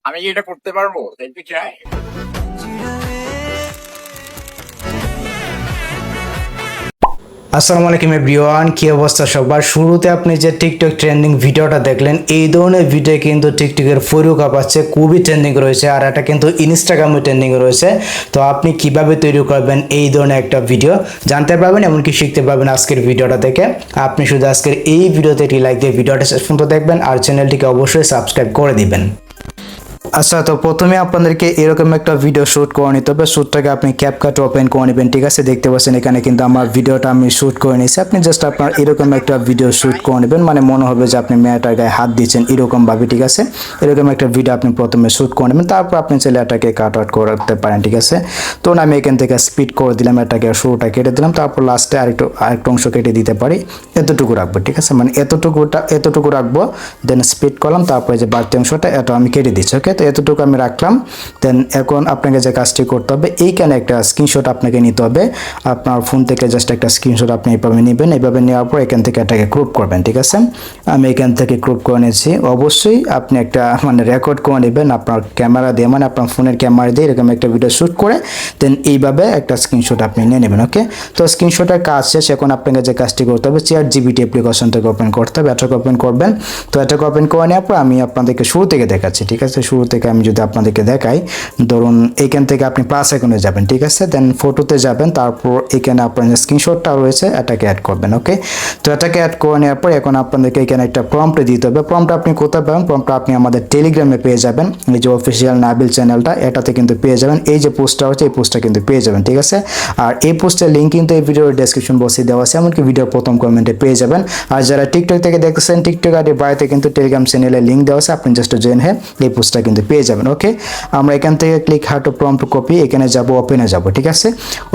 আমি কি এটা করতে পারবো? দেখবি ট্রাই। আসসালামু আলাইকুম এভরিওয়ান, কি অবস্থা সবার? শুরুতে আপনি যে টিকটক ট্রেন্ডিং ভিডিওটা দেখলেন, এই ধরনের ভিডিও কিন্তু টিকটকের ফর ইউ কাপাচ্ছে, খুবই ট্রেন্ডিং রয়েছে। আর এটা কিন্তু ইনস্টাগ্রামে ট্রেন্ডিং রয়েছে। তো আপনি কিভাবে তৈরি করবেন এই ধরনের একটা ভিডিও জানতে পারবেন, এমনকি শিখতে পারবেন আজকের ভিডিওটা থেকে। আপনি শুধু আজকের এই ভিডিওতে একটি লাইক দিয়ে ভিডিওটা শেষ পর্যন্ত দেখবেন আর চ্যানেলটিকে অবশ্যই সাবস্ক্রাইব করে দিবেন। আচ্ছা, তো প্রথমে আপনাদেরকে এরকম একটা ভিডিও শ্যুট করে নিতে হবে। শ্যুটটাকে আপনি ক্যাপকাট ওপেন করে নেবেন, ঠিক আছে? দেখতে পাচ্ছেন এখানে কিন্তু আমার ভিডিওটা আমি শ্যুট করে নিয়েছি। আপনি জাস্ট আপনার এরকম একটা ভিডিও শ্যুট করে নেবেন, মানে মনে হবে যে আপনি মেয়েটার গায়ে হাত দিচ্ছেন এরকমভাবে, ঠিক আছে? এরকম একটা ভিডিও আপনি প্রথমে শ্যুট করে নেবেন, তারপর আপনি চাইলে এটাকে কাট আউট করতে পারেন, ঠিক আছে? তো আমি এখান থেকে স্পিড করে দিলাম, এটাকে শুরুটা কেটে দিলাম, তারপর লাস্টে আরেকটু অংশ কেটে দিতে পারি, এতটুকু রাখবো, ঠিক আছে? মানে এতটুকু রাখবো, দেন স্পিড করলাম, তারপরে যে বাড়তি অংশটা এটা আমি কেটে দিচ্ছি। ওকে, তো এতটুকু আমি রাখলাম। দেন এখন আপনাকে যে কাজটি করতে হবে, এইখানে একটা স্ক্রিনশট আপনাকে নিতে হবে। আপনার ফোন থেকে জাস্ট একটা স্ক্রিনশট আপনি এইভাবে নেবেন। এইভাবে নেওয়ার পর এখান থেকে এটাকে ক্রপ করবেন, ঠিক আছে? আমি এখান থেকে ক্রপ করে নিয়েছি। অবশ্যই আপনি একটা মানে রেকর্ড করে নেবেন আপনার ক্যামেরা দিয়ে, মানে আপনার ফোনের ক্যামেরা দিয়ে এরকম একটা ভিডিও শ্যুট করে দেন এইভাবে একটা স্ক্রিনশট আপনি নিয়ে নেবেন। ওকে, তো স্ক্রিনশটের কাজ শেষ। এখন আপনাকে যে কাজটি করতে হবে, ChatGPT অ্যাপ্লিকেশনটাকে ওপেন করতে হবে। এটাকে ওপেন করবেন। তো এটাকে ওপেন করে নেওয়ার পর আমি আপনাদেরকে শুরু থেকে দেখাচ্ছি, ঠিক আছে? শুরু থেকে আমি যদি আপনাদেরকে দেখাই, ধরুন এখান থেকে আপনি প্লাস আইকনে যাবেন, ঠিক আছে? দেন ফটোতে যাবেন, তারপর এখানে আপনার যে স্ক্রিনশটটা রয়েছে এটাকে অ্যাড করবেন। ওকে, তো এটাকে অ্যাড করে নেওয়ার পর এখন আপনাদেরকে এখানে একটা প্রম্পট দিতে হবে। প্রম্পট আপনি কোথায় পাবেন? প্রম্পট আপনি আমাদের টেলিগ্রামে পেয়ে যাবেন। এই যে অফিসিয়াল নাবিল চ্যানেলটা, এটাতে কিন্তু পেয়ে যাবেন। এই যে পোস্টটা হচ্ছে এই পোস্টটা কিন্তু পেয়ে যাবেন, ঠিক আছে? আর এই পোস্টের লিঙ্ক কিন্তু এই ভিডিওর ডেসক্রিপশন বক্সে দেওয়া আছে, এমনকি ভিডিওর প্রথম কমেন্টে পেয়ে যাবেন। আর যারা টিকটক থেকে দেখতেছেন, টিকটক আইডির বাড়িতে কিন্তু টেলিগ্রাম চ্যানেলের লিঙ্ক দেওয়া আছে, আপনি জাস্ট জয়েন হয়ে এই পোস্টটা কিন্তু পেয়ে যাবেন। ওকে, আমরা এখান থেকে click how to prompt copy, এখানে যাব, ওপেনে যাব, ঠিক আছে?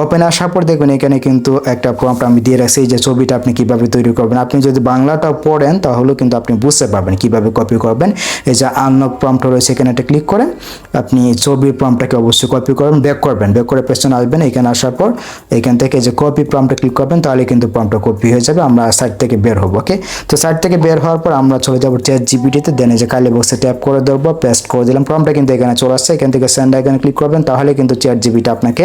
ওপেনে আসার পর দেখবেন এখানে কিন্তু একটা প্রম্পট আমি দিয়ে রাখছি, এই যে ছবিটা আপনি কিভাবে তৈরি করবেন। আপনি যদি বাংলাটা পড়েন তাহলে কিন্তু আপনি বুঝতে পারবেন কিভাবে কপি করবেন। এই যে আনলক প্রম্পট রয়েছে, এখানে একটা ক্লিক করে আপনি ছবির প্রম্পটটাকে অবশ্যই কপি করবেন, ব্যাক করবেন, ব্যাক করে পেছনে আসবেন। এখানে আসার পর এখান থেকে যে কপি প্রম্পটে ক্লিক করবেন, তাহলে কিন্তু প্রম্পটটা কপি হয়ে যাবে। আমরা সাইট থেকে বের হবো। ওকে, তো সাইট থেকে বের হওয়ার পর আমরা চলে যাবো ChatGPT-তে। দেন এই যে কালি বক্সে ট্যাপ করে দেবো, পেস্ট করে দিলাম, প্রম্পটটা কিন্তু এখানে চলে আসছে। এখান থেকে সেন্ড আইকনে ক্লিক করবেন, তাহলে কিন্তু ChatGPT আপনাকে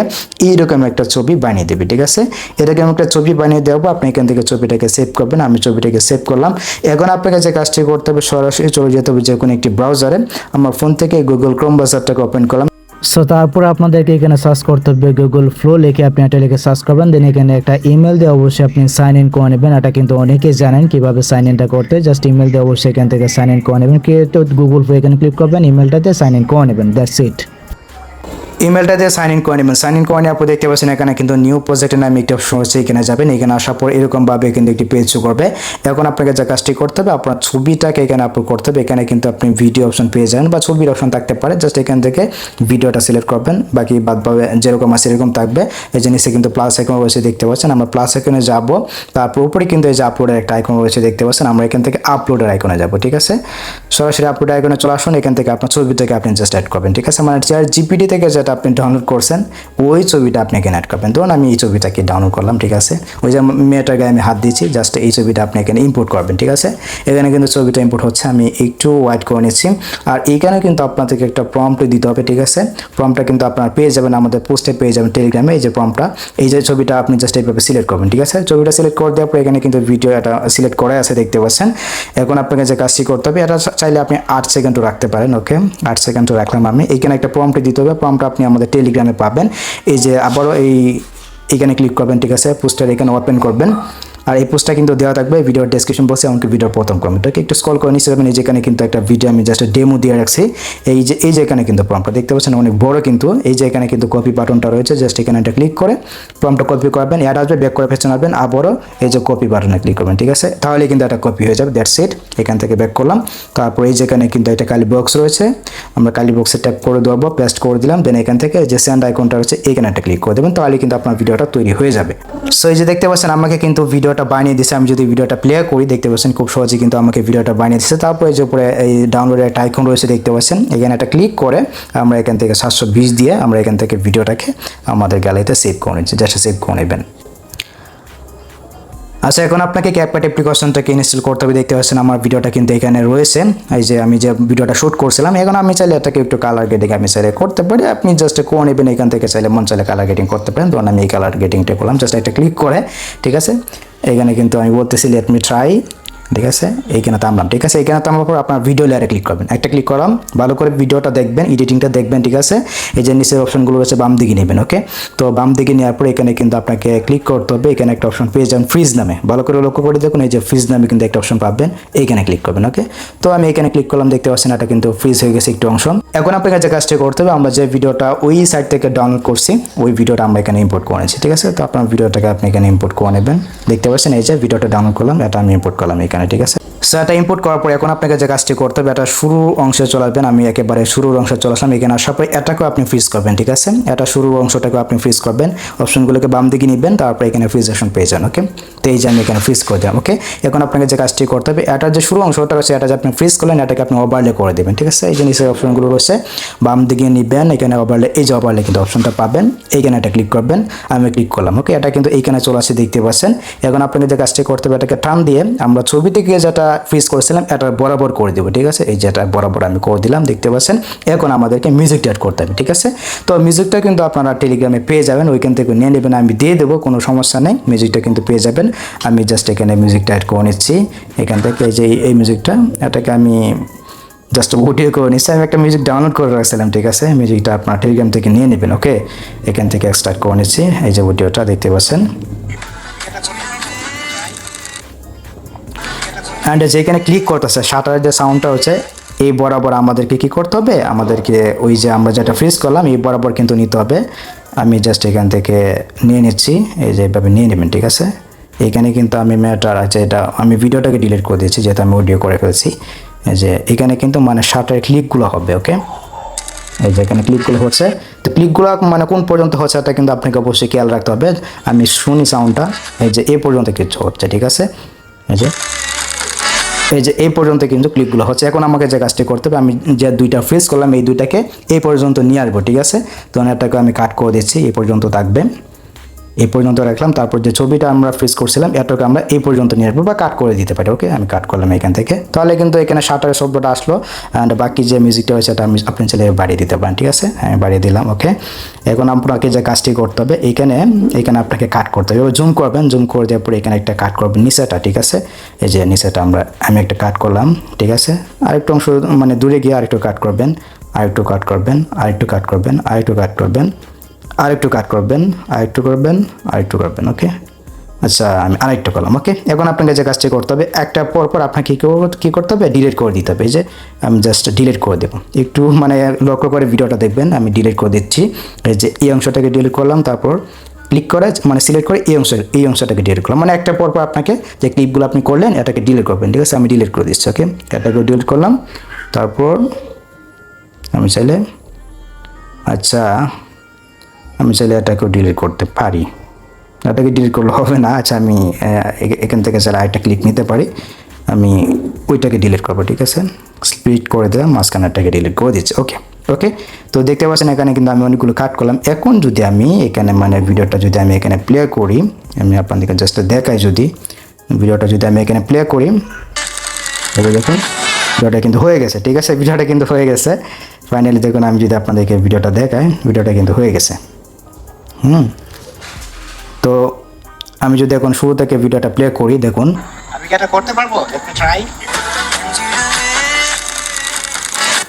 এইরকম একটা ছবি বানিয়ে দেবে, ঠিক আছে? এরকম একটা ছবি বানিয়ে দেবো, আপনি এখান থেকে ছবিটাকে সেভ করবেন। আমি ছবিটাকে সেভ করলাম। এখন আপনাকে যে কাজটি করতে হবে, সরাসরি চলে যেতে হবে যে কোনো একটি ব্রাউজারে। আমার ফোন থেকে গুগল ক্রোম ব্রাউজারটাকে ওপেন করলাম। সো তারপর আপনাদেরকে এখানে সার্চ করতে হবে গুগল ফ্লো লিখে, আপনি এটা লিখে সার্চ করবেন। দেন এখানে একটা ইমেল দিয়ে অবশ্যই আপনি সাইন ইন করে নেবেন। এটা কিন্তু অনেকেই জানেন কিভাবে সাইন ইনটা করতে, জাস্ট ইমেল দিয়ে অবশ্যই এখান থেকে সাইন ইন করে নেবেন। ক্রিয়েট গুগল ফ্লো এখানে ক্লিক করবেন, ইমেলটাতে সাইন ইন করে নেবেন, দ্যাটস ইট। ইমেলটা দিয়ে সাইন ইন করে নেবেন। সাইন ইন করে নেওয়ার পর দেখতে পাচ্ছেন এখানে কিন্তু নিউ প্রজেক্টের নামে একটা অপশন আছে, এখানে যাবেন। এখানে আসার পর এরকমভাবে কিন্তু একটি পেজ শো করবে। এখন আপনাকে যে কাজটি করতে হবে, আপনার ছবিটাকে এখানে আপলোড করতে হবে। এখানে কিন্তু আপনি ভিডিও অপশন পেয়ে যাবেন বা ছবির অপশন থাকতে পারে, জাস্ট এখান থেকে ভিডিওটা সিলেক্ট করবেন, বাকি বাদভাবে যেরকম আছে এরকম থাকবে। এই যে নিচে কিন্তু প্লাস আইকন রয়েছে, দেখতে পাচ্ছেন। আমরা প্লাস আইকনে যাব, তারপর উপরে কিন্তু এই যে আপলোডের একটা আইকন রয়েছে, দেখতে পাচ্ছেন। আমরা এখান থেকে আপলোডের আইকনে যাব, ঠিক আছে? সরাসরি আপলোড আইকনে চলে আসুন। এখান থেকে আপনার ছবিটাকে আপনি জাস্ট অ্যাড করবেন, ঠিক আছে? মানে ChatGPT থেকে যেটা আপনি ডাউনলোড করছেন ওই ছবিটা আপনি এখানে অ্যাড করবেন। ধরুন আমি এই ছবিটাকে ডাউনলোড করলাম, ঠিক আছে? ওই যে মেয়েটার গায়ে আমি হাত দিচ্ছি, জাস্ট এই ছবিটা আপনি এখানে ইম্পোর্ট করবেন, ঠিক আছে? এখানে কিন্তু ছবিটা ইম্পোর্ট হচ্ছে, আমি একটু ওয়াইট করে নিচ্ছি। আর এইখানে কিন্তু আপনাদেরকে একটা প্রম্পট দিতে হবে, ঠিক আছে? প্রম্পটটা কিন্তু আপনার পেয়ে যাবেন, আমাদের পোস্টে পেয়ে যাবেন টেলিগ্রামে। এই যে প্রম্পটটা, এই যে ছবিটা আপনি জাস্ট এইভাবে সিলেক্ট করবেন, ঠিক আছে? ছবিটা সিলেক্ট করে দেওয়ার পর এখানে কিন্তু ভিডিও এটা সিলেক্ট করা আছে, দেখতে পাচ্ছেন। এখন আপনাকে যে কাজটি করতে হবে, এটা চাইলে আপনি 8 সেকেন্ডও রাখতে পারেন। ওকে, 8 সেকেন্ডও রাখলাম আমি। এখানে একটা প্রম্পট দিতে হবে, প্রম্পট আপনি আমাদের টেলিগ্রামে পাবেন। এই যে আবারও এইখানে ক্লিক করবেন, ঠিক আছে? পোস্টার এখানে ওপেন করবেন। আর এই পোস্টটা কিন্তু দেওয়া থাকবে ভিডিওর ডেসক্রিপশন বক্সে, এমনকি ভিডিওর প্রথম কমেন্টটাকে একটু স্ক্রল করে নিচে যাবেন। এই যেখানে কিন্তু একটা ভিডিও আমি জাস্ট ডেমো দিয়ে রাখছি। এই যে এখানে কিন্তু প্রম্পটটা দেখতে পাচ্ছেন অনেক বড়, কিন্তু এই যে এখানে কিন্তু কপি বাটনটা রয়েছে, জাস্ট এখানে একটা ক্লিক করে প্রম্পটটা কপি করবেন। অ্যাড আসবে, ব্যাক করে পেছনে আসবেন, আবারও এই যে কপি বাটনে ক্লিক করবেন, ঠিক আছে? তাহলে কিন্তু এটা কপি হয়ে যাবে, দ্যাটস ইট। এখান থেকে ব্যাক করলাম। তারপর এই যেখানে কিন্তু একটা কালি বক্স রয়েছে, আমরা কালি বক্সে ট্যাপ করে দেবো, পেস্ট করে দিলাম। দেন এখান থেকে যে সেন্ড আইকনটা রয়েছে এখানে একটা ক্লিক করে দেবেন, তাহলে কিন্তু আপনার ভিডিওটা তৈরি হয়ে যাবে। সো এই যে দেখতে পাচ্ছেন আমাকে কিন্তু ভিডিওটা বানিয়ে দিয়েছে। আমি যদি ভিডিওটা প্লে করি, দেখতে পাচ্ছেন খুব সহজে কিন্তু আমাকে ভিডিওটা বানিয়ে দিচ্ছে। তারপরে যে উপরে এই ডাউনলোডের একটা আইকন রয়েছে, দেখতে পাচ্ছেন। এখানে একটা ক্লিক করে আমরা এখান থেকে 720 দিয়ে আমরা এখান থেকে ভিডিওটাকে আমাদের গ্যালারিতে সেভ করে নিচ্ছি, জাস্ট সেভ করে নেবেন। আচ্ছা, এখন আপনাকে ক্যাপকাট অ্যাপ্লিকেশনটাকে ইনস্টল করতে হবে। দেখতে পাচ্ছেন আমার ভিডিওটা কিন্তু এখানে রয়েছে, এই যে আমি যে ভিডিওটা শ্যুট করছিলাম। এখন আমি চাইলে এটাকে একটু কালার গ্রেডিং আমি চাইলে করতে পারি, আপনি জাস্ট করে নেবেন এখান থেকে, চাইলে মন চাইলে কালার গ্রেডিং করতে পারেন। তখন আমি এই কালার গ্রেডিংটা করলাম, জাস্ট একটা ক্লিক করে, ঠিক আছে। এখানে কিন্তু আমি বলতেছি লেট মি ট্রাই, ঠিক আছে। এইখানে থামলাম, ঠিক আছে। এইখানে থামার পর আপনার ভিডিও লেয়ারে ক্লিক করবেন, একটা ক্লিক করলাম, ভালো করে ভিডিওটা দেখবেন, এডিটিংটা দেখবেন, ঠিক আছে। এই যে নিচের অপশনগুলো রয়েছে বাম দিকে নেবেন, ওকে। তো বাম দিকে নেওয়ার পর এখানে কিন্তু আপনাকে ক্লিক করতে হবে, এখানে একটা অপশন পেয়ে যাবেন ফ্রিজ নামে, ভালো করে লক্ষ্য করে দেখুন, এই যে ফ্রিজ নামে কিন্তু একটা অপশন পাবেন, এইখানে ক্লিক করবেন, ওকে। তো আমি এখানে ক্লিক করলাম, দেখতে পাচ্ছেন এটা কিন্তু ফ্রিজ হয়ে গেছে একটু অংশ। এখন আপনাকে যে কাজটা করতে হবে, আমরা যে ভিডিওটা ওই সাইট থেকে ডাউনলোড করছি, ওই ভিডিওটা আমরা এখানে ইম্পোর্ট করে নিয়েছি, ঠিক আছে। তো আপনার ভিডিওটাকে আপনি এখানে ইম্পোর্ট করে নেবেন, দেখতে পাচ্ছেন এই যে ভিডিওটা ডাউনলোড করলাম, এটা আমি ইম্পোর্ট করলাম এখানে, ঠিক আছে। সো এটা ইম্পোর্ট করার পর এখন আপনাকে যে কাজটি করতে হবে, এটা শুরুর অংশে চলে আসবেন। আমি একেবারে শুরুর অংশে চলে আসলাম, এখানে আসার পর এটাকেও আপনি ফ্রিজ করবেন, ঠিক আছে। এটা শুরুর অংশটাকে আপনি ফ্রিজ করবেন, অপশনগুলোকে বাম দিকে নেবেন, তারপর এখানে ফ্রিজ অপশন পেয়ে যান, ওকে। তো এই যে আমি এখানে ফ্রিজ করে দিলাম, ওকে। এখন আপনাকে যে কাজটি করতে হবে, এটার যে শুরু অংশটা রয়েছে, এটা যে আপনি ফ্রিজ করলেন, এটাকে আপনি ওভারলে করে দেবেন, ঠিক আছে। এই যে নিচের অপশনগুলো রয়েছে বাম দিকে নেবেন, এখানে ওভারলে, এই যে ওভারলে কিন্তু অপশনটা পাবেন, এইখানে এটা ক্লিক করবেন, আমি ক্লিক করলাম, ওকে। এটা কিন্তু এইখানে চলে আসে, দেখতে পাচ্ছেন। এখন আপনাকে যে কাজটি করতে হবে, এটাকে টান দিয়ে আমরা ছবি থেকে যেটা ফ্রিজ করেছিলাম এটা বরাবর করে দেবো, ঠিক আছে। এই যেটা বরাবর আমি করে দিলাম, দেখতে পাচ্ছেন। এখন আমাদেরকে মিউজিকটা অ্যাড করতে হবে, ঠিক আছে। তো মিউজিকটা কিন্তু আপনারা টেলিগ্রামে পেয়ে যাবেন, ওইখান থেকে নিয়ে নেবেন, আমি দিয়ে দেবো, কোনো সমস্যা নেই, মিউজিকটা কিন্তু পেয়ে যাবেন। আমি জাস্ট এখানে মিউজিকটা অ্যাড করে নিচ্ছি এখান থেকে, এই যে এই মিউজিকটা, এটাকে আমি জাস্ট ভিডিও করে নিচ্ছি। আমি একটা মিউজিক ডাউনলোড করে রাখছিলাম, ঠিক আছে। মিউজিকটা আপনার টেলিগ্রাম থেকে নিয়ে নেবেন, ওকে। এখান থেকে এক্সট্রাক্ট করে নিচ্ছি, এই যে ভিডিওটা দেখতে পাচ্ছেন। অ্যান্ড যেখানে ক্লিক করতেছে শাটারের যে সাউন্ডটা হচ্ছে এই বরাবর আমাদেরকে কি করতে হবে, আমাদেরকে ওই যে আমরা যেটা ফ্রিজ করলাম এই বরাবর কিন্তু নিতে হবে। আমি জাস্ট এখান থেকে নিয়ে নিচ্ছি, এই যে এভাবে নিয়ে নেবেন, ঠিক আছে। এখানে কিন্তু আমি ম্যাটার আছে, এটা আমি ভিডিওটাকে ডিলিট করে দিয়েছি যেহেতু আমি অডিও করে ফেলছি। এই যে এখানে কিন্তু মানে শাটারের ক্লিকগুলো হবে, ওকে। এই যে এখানে ক্লিকগুলো হচ্ছে, তো ক্লিকগুলো মানে কোন পর্যন্ত হচ্ছে এটা কিন্তু আপনাকে অবশ্যই খেয়াল রাখতে হবে। আমি শুনি সাউন্ডটা, এই যে এই পর্যন্ত কিছু হচ্ছে, ঠিক আছে। এই যে এই পর্যন্ত কিন্তু ক্লিকগুলো হচ্ছে। এখন আমাকে যে কাজটি করতে হবে, আমি যে দুইটা ফ্রিজ করলাম এই দুইটাকে এই পর্যন্ত নিয়ে আসবো, ঠিক আছে। তো এটাকে আমি কাট করে দিচ্ছি, এই পর্যন্ত থাকবে, এই পর্যন্ত রাখলাম। তারপর যে ছবিটা আমরা ফ্রিজ করছিলাম এটাকে আমরা এই পর্যন্ত নিয়ে আসবো বা কাট করে দিতে পারি, ওকে। আমি কাট করলাম এখান থেকে, তাহলে কিন্তু এখানে শাটারের শব্দটা আসলো। অ্যান্ড বাকি যে মিউজিকটা হয়েছে সেটা আপনি চাইলে বাড়িয়ে দিতে পারেন, ঠিক আছে। আমি বাড়িয়ে দিলাম, ওকে। এখন আপনাকে যে কাজটি করতে হবে, এখানে আপনাকে কাট করতে হবে, জুম করবেন, জুম করে দেওয়ার পরে এখানে একটা কাট করবেন নিচেটা, ঠিক আছে। এই যে নিচেটা আমি একটা কাট করলাম, ঠিক আছে। আরেকটু অংশ মানে দূরে গিয়ে আরেকটু কাট করবেন, আরেকটু কাট করবেন, আরেকটু কাট করবেন, আরেকটু কাট করবেন, আরেকটু কাট করবেন, আরেকটু করবেন, আরেকটু করবেন, ওকে। আচ্ছা, আমি আরেকটু করলাম, ওকে। এখন আপনাকে যে কাজটি করতে হবে, একটা পর পর আপনাকে কী করতে হবে, ডিলিট করে দিতে হবে। এই যে আমি জাস্ট ডিলিট করে দেবো, একটু মানে লক্ষ্য করে ভিডিওটা দেখবেন, আমি ডিলিট করে দিচ্ছি। এই যে এই অংশটাকে ডিলিট করলাম, তারপর ক্লিক করে মানে সিলেক্ট করে এই অংশটাকে ডিলিট করলাম, মানে একটা পর পর আপনাকে যে ক্লিপগুলো আপনি করলেন এটাকে ডিলিট করবেন, ঠিক আছে। আমি ডিলিট করে দিচ্ছি, ওকে। এটাকে ডিলিট করলাম, তারপর আমি চাইলে আমি চাইলে এটাকেও ডিলিট করতে পারি, এটাকে ডিলিট করলে হবে না। আচ্ছা, আমি এখান থেকে চাইলে আরেকটা ক্লিক নিতে পারি, আমি ওইটাকে ডিলিট করবো, ঠিক আছে। স্প্লিট করে দিলাম, মাঝখানেরটাকে ডিলিট করে দিচ্ছি, ওকে। তো দেখতে পাচ্ছেন এখানে কিন্তু আমি অনেকগুলো কাট করলাম। এখন যদি আমি এখানে মানে ভিডিওটা যদি আমি এখানে প্লে করি, আমি আপনাদেরকে জাস্ট দেখাই, যদি ভিডিওটা যদি আমি এখানে প্লে করি, দেখুন ভিডিওটা কিন্তু হয়ে গেছে, ঠিক আছে। ভিডিওটা কিন্তু হয়ে গেছে ফাইনালি। দেখুন আমি যদি আপনাদেরকে ভিডিওটা দেখাই, ভিডিওটা কিন্তু হয়ে গেছে। তো আমি যদি এখন শুরু থেকে ভিডিওটা প্লে করি, দেখুন আমি কি এটা করতে পারবো, একটু ট্রাই।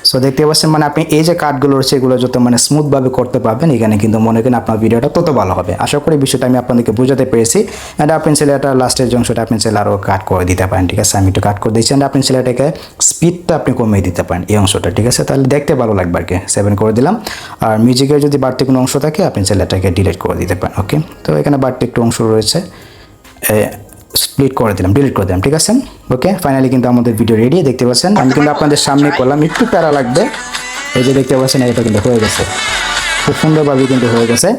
সো দেখতে পাচ্ছেন মানে আপনি এই যে কাটগুলো রয়েছে এগুলো যত মানে স্মুথভাবে করতে পারবেন, এখানে কিন্তু মনে করেন আপনার ভিডিওটা তত ভালো হবে। আশা করি বিষয়টা আমি আপনাদেরকে বোঝাতে পেরেছি। অ্যান্ড আপনি চাইলে এটা লাস্টের যে অংশটা আপনি চাইলে আরও কাট করে দিতে পারেন, ঠিক আছে। আমি একটু কাট করে দিচ্ছি। অ্যান্ড আপনি চাইলে এটাকে স্পিডটা আপনি কমিয়ে দিতে পারেন এই অংশটা, ঠিক আছে। তাহলে দেখতে ভালো লাগবে আর কি। 7 করে দিলাম। আর মিউজিকের যদি বাড়তি কোনো অংশ থাকে আপনি চাইলে এটাকে ডিলিট করে দিতে পারেন, ওকে। তো এখানে বাড়তি একটু অংশ রয়েছে, স্প্লিট করে দিলাম, ডিলিট করে দিলাম, ঠিক আছে, ওকে। ফাইনালি কিন্তু আমাদের ভিডিও রেডি, দেখতে পাচ্ছেন। আমি কিন্তু আপনাদের সামনে করলাম, একটু প্যারা লাগবে। এই যে দেখতে পাচ্ছেন এটা কিন্তু হয়ে গেছে, খুব সুন্দরভাবে কিন্তু হয়ে গেছে।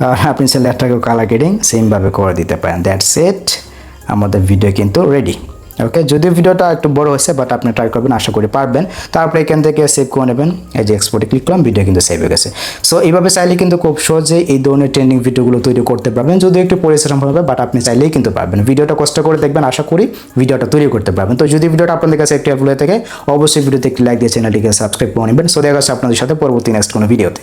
আর আপনি চাইলে এটাকেও কালার গ্রেডিং সেমভাবে করে দিতে পারেন। দ্যাটস ইট, আমাদের ভিডিও কিন্তু রেডি। ওকে, যদিও ভিডিওটা একটু বড় হয়েছে বাট আপনি ট্রাই করবেন, আশা করি পারবেন। তারপরে এখান থেকে সেভ করে নেবেন, এই যে এক্সপোর্টে ক্লিক করলাম, ভিডিও কিন্তু সেভ হয়ে গেছে। সো এইভাবে চাইলে কিন্তু খুব সহজে এই ধরনের ট্রেন্ডিং ভিডিওগুলো তৈরি করতে পারবেন, যদিও একটু পরিশ্রম হবে বাট আপনি চাইলেই কিন্তু পারবেন। ভিডিওটা কষ্ট করে দেখবেন, আশা করি ভিডিওটা তৈরি করতে পারবেন। তো যদি ভিডিওটা আপনাদের কাছে একটু হেল্পফুল হয়ে থাকে অবশ্যই ভিডিওতে একটি লাইক দিয়ে চ্যানেলটিকে সাবস্ক্রাইব করে নেবেন। সো দেখা যাচ্ছে আপনাদের সাথে পরবর্তী নেক্সট কোনো ভিডিওতে।